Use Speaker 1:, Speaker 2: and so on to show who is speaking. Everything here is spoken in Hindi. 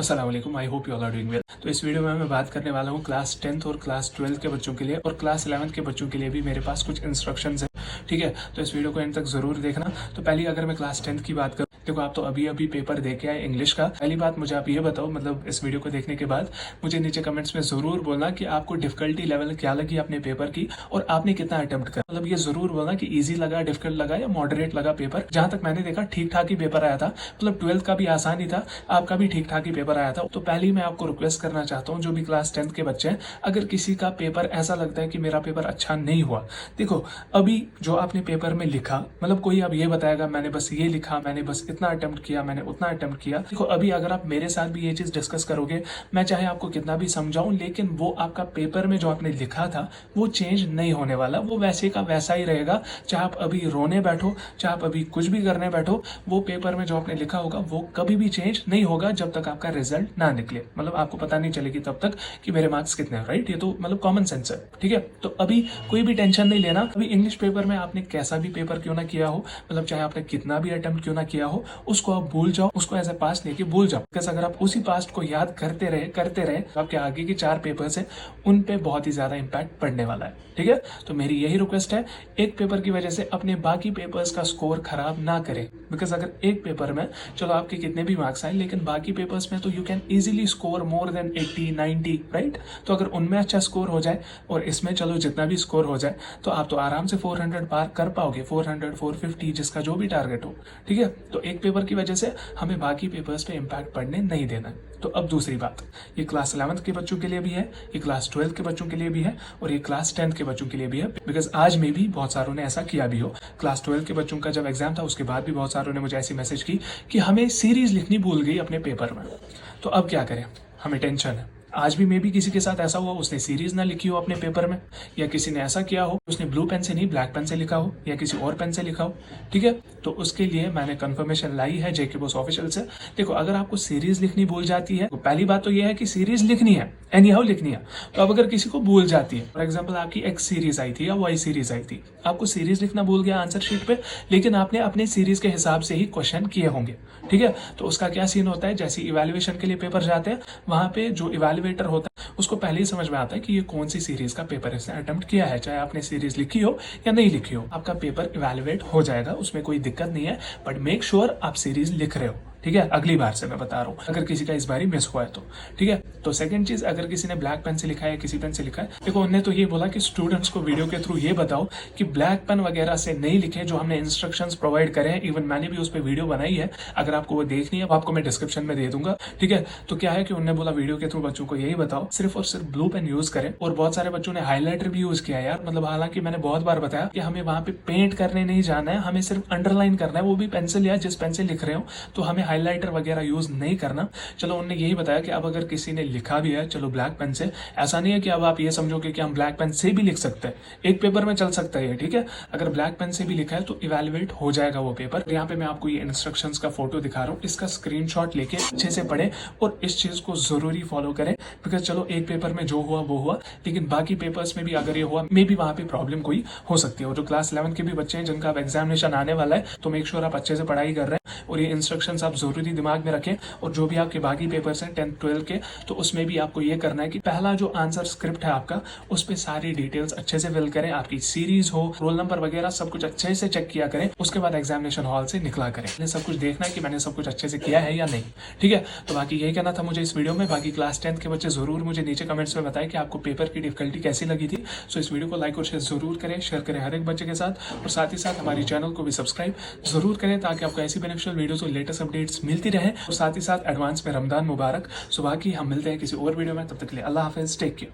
Speaker 1: अस्सलाम वालेकुम, I hope you all are doing well. तो इस वीडियो में मैं बात करने वाला हूँ क्लास 10th और क्लास 12th के बच्चों के लिए, और क्लास 11th के बच्चों के लिए भी मेरे पास कुछ इंस्ट्रक्शंस है। ठीक है, तो इस वीडियो को एंड तक जरूर देखना। तो पहली अगर मैं क्लास 10th की बात करूँ, देखो आप तो अभी अभी पेपर दे के आए इंग्लिश का। पहली बात मुझे आप ये बताओ, मतलब इस वीडियो को देखने के बाद मुझे नीचे कमेंट्स में जरूर बोलना कि आपको डिफिकल्टी लेवल क्या लगी अपने पेपर की, और आपने कितना अटेम्प्ट करा। मतलब ये जरूर बोलना कि इजी लगा, डिफिकल्ट लगा या मॉडरेट लगा पेपर। जहां तक मैंने देखा ठीक ठाक ही पेपर आया था, मतलब 12th का भी आसान ही था, आपका भी ठीक ठाक ही पेपर आया था। तो पहले मैं आपको रिक्वेस्ट करना चाहता हूँ, जो भी क्लास 10th के बच्चे हैं, अगर किसी का पेपर ऐसा लगता है कि मेरा पेपर अच्छा नहीं हुआ, देखो अभी जो आपने पेपर में लिखा, मतलब कोई अब ये बताएगा मैंने बस ये लिखा, मैंने बस इतना अटेम्प्ट किया, मैंने उतना अटेम्प्ट किया। देखो अभी अगर आप मेरे साथ भी ये चीज डिस्कस करोगे, मैं चाहे आपको कितना भी समझाऊं, लेकिन वो आपका पेपर में जो आपने लिखा था वो चेंज नहीं होने वाला, वो वैसे का वैसा ही रहेगा। चाहे आप अभी रोने बैठो, चाहे आप अभी कुछ भी करने बैठो, वो पेपर में जो आपने लिखा होगा वो कभी भी चेंज नहीं होगा जब तक आपका रिजल्ट ना निकले। मतलब आपको पता नहीं चलेगी तब तक कि मेरे मार्क्स कितने हैं, राइट? ये तो मतलब कॉमन सेंस है। ठीक है, तो अभी कोई भी टेंशन नहीं लेना। अभी इंग्लिश पेपर में आपने कैसा भी पेपर क्यों ना किया हो, मतलब चाहे आपने कितना भी अटेम्प्ट क्यों ना किया हो, उसको आप भूल जाओ, उसको एज ए पास्ट लेके भूल जाओ। बिकॉज अगर आप उसी पास्ट को याद करते रहे तो आपके आगे के 4 पेपर्स हैं, उन पे बहुत ही ज्यादा इंपैक्ट पड़ने वाला है। ठीक है, तो मेरी यही रिक्वेस्ट है, एक पेपर की वजह से अपने बाकी पेपर्स का स्कोर खराब ना करें। बिकॉज अगर एक पेपर में चलो आपके कितने भी मार्क्स आए, लेकिन बाकी पेपर्स में तो you can easily score more than 80 90, right? तो अगर उनमें अच्छा स्कोर हो जाए और इसमें चलो जितना भी स्कोर हो जाए, तो आप तो आराम से 400 पार कर पाओगे, 400 450 जिसका जो भी टारगेट हो। ठीक है, तो एक पेपर की वजह से हमें बाकी पेपर्स पे इम्पैक्ट पड़ने नहीं देना है। तो अब दूसरी बात, ये क्लास 11th के बच्चों के लिए भी है, ये क्लास 12th के बच्चों के लिए भी है, और ये क्लास 10th के बच्चों के लिए भी है। बिकॉज आज में भी बहुत सारों ने ऐसा किया भी हो। क्लास 12th के बच्चों का जब एग्जाम था उसके बाद भी बहुत सारों ने मुझे ऐसी मैसेज की कि हमें सीरीज लिखनी भूल गई अपने पेपर में। तो अब क्या करें, हमें टेंशन है। आज भी मे भी किसी के साथ ऐसा हुआ, उसने सीरीज ना लिखी हो अपने पेपर में, या किसी ने ऐसा किया हो उसने ब्लू पेन से नहीं ब्लैक पेन से लिखा हो, या किसी और पेन से लिखा हो। ठीक है, तो उसके लिए मैंने कंफर्मेशन लाई है जेके बॉस ऑफिशियल से। देखो अगर आपको सीरीज लिखनी भूल जाती है, तो पहली बात तो यह है कि सीरीज लिखनी है, एनी हाउ लिखनी है। तो अब अगर किसी को भूल जाती है, फॉर एग्जाम्पल आपकी एक्स सीरीज आई थी या वाई सीरीज आई थी, आपको सीरीज लिखना भूल गया आंसर शीट पे, लेकिन आपने अपने सीरीज के हिसाब से ही क्वेश्चन किए होंगे। ठीक है, तो उसका क्या सीन होता है, जैसे इवैल्यूएशन के लिए पेपर जाते हैं, वहां पे जो इवैल्यूएटर होता है उसको पहले ही समझ में आता है कि ये कौन सी सीरीज का पेपर इसने अटेम्प्ट किया है। चाहे आपने सीरीज लिखी हो या नहीं लिखी हो, आपका पेपर इवैल्यूएट हो जाएगा, उसमें कोई दिक्कत नहीं है। बट मेक श्योर आप सीरीज लिख रहे हो। ठीक है, अगली बार से मैं बता रहा हूँ, अगर किसी का इस बार ही मिस हुआ है तो। ठीक है, तो सेकंड चीज, अगर किसी ने ब्लैक पेन से लिखा है या किसी पेन से लिखा है, देखो उन्होंने तो ये बोला कि स्टूडेंट्स को वीडियो के थ्रू ये बताओ कि ब्लैक पेन वगैरह से नहीं लिखे, जो हमने इंस्ट्रक्शंस प्रोवाइड करे हैं। इवन मैंने भी उस पर वीडियो बनाई है, अगर आपको वो देखनी है आपको मैं डिस्क्रिप्शन में दे दूंगा। ठीक है, तो क्या है कि उन्होंने बोला वीडियो के थ्रू बच्चों को यही बताओ सिर्फ और सिर्फ ब्लू पेन यूज करें। और बहुत सारे बच्चों ने हाईलाइटर भी यूज किया यार, मतलब हालांकि मैंने बहुत बार बताया कि हमें वहां पे पेंट करने नहीं जाना है, हमें सिर्फ अंडरलाइन करना है, वो भी पेंसिल या जिस पेन से लिख रहे हो। तो हमें हाईलाइटर वगैरह यूज नहीं करना। चलो उन्होंने यही बताया कि अब अगर किसी ने लिखा भी है चलो ब्लैक पेन से, ऐसा नहीं है कि अब आप ये समझोगे कि हम ब्लैक पेन से भी लिख सकते हैं, एक पेपर में चल सकता है। ठीक है, अगर ब्लैक पेन से भी लिखा है तो इवैल्यूएट हो जाएगा वो पेपर। यहाँ पे मैं आपको ये इंस्ट्रक्शंस का फोटो दिखा रहा हूँ, इसका स्क्रीनशॉट लेके अच्छे से पढ़े और इस चीज को जरूरी फॉलो करें। बिकॉज चलो एक पेपर में जो हुआ वो हुआ, लेकिन बाकी पेपर्स में भी अगर ये हुआ, मे बी वहां पे प्रॉब्लम कोई हो सकती है। और जो क्लास 11 के भी बच्चे हैं जिनका अब एग्जामिनेशन आने वाला है, तो मेक श्योर आप अच्छे से पढ़ाई कर रहे हैं और ये इंस्ट्रक्शंस आप जरूरी दिमाग में रखें। और जो भी आपके बाकी पेपर्स हैं 10th 12th के, तो उसमें भी आपको ये करना है कि पहला जो आंसर स्क्रिप्ट है आपका, उस पे सारी डिटेल्स अच्छे से फिल करें। आपकी सीरीज हो, रोल नंबर वगैरह सब कुछ अच्छे से चेक किया करें। उसके बाद एग्जामिनेशन हॉल से निकला करें, सब कुछ देखना है कि मैंने सब कुछ अच्छे से किया है या नहीं। ठीक है, तो बाकी यही कहना था मुझे इस वीडियो में। बाकी क्लास 10th के बच्चे जरूर मुझे नीचे कमेंट्स में बताएं कि आपको पेपर की डिफिकल्टी कैसी लगी थी। सो इस वीडियो को लाइक और शेयर करें हर एक बच्चे के साथ, और साथ ही साथ हमारी चैनल को भी सब्सक्राइब जरूर करें, ताकि आपको ऐसी बेनिफिशियल वीडियोस और लेटेस्ट अपडेट्स मिलती रहे। और साथ ही साथ एडवांस में रमजान मुबारक। सो बाकी हम मिलते हैं किसी और वीडियो में, तब तक के लिए अल्लाह हाफिज, टेक केयर।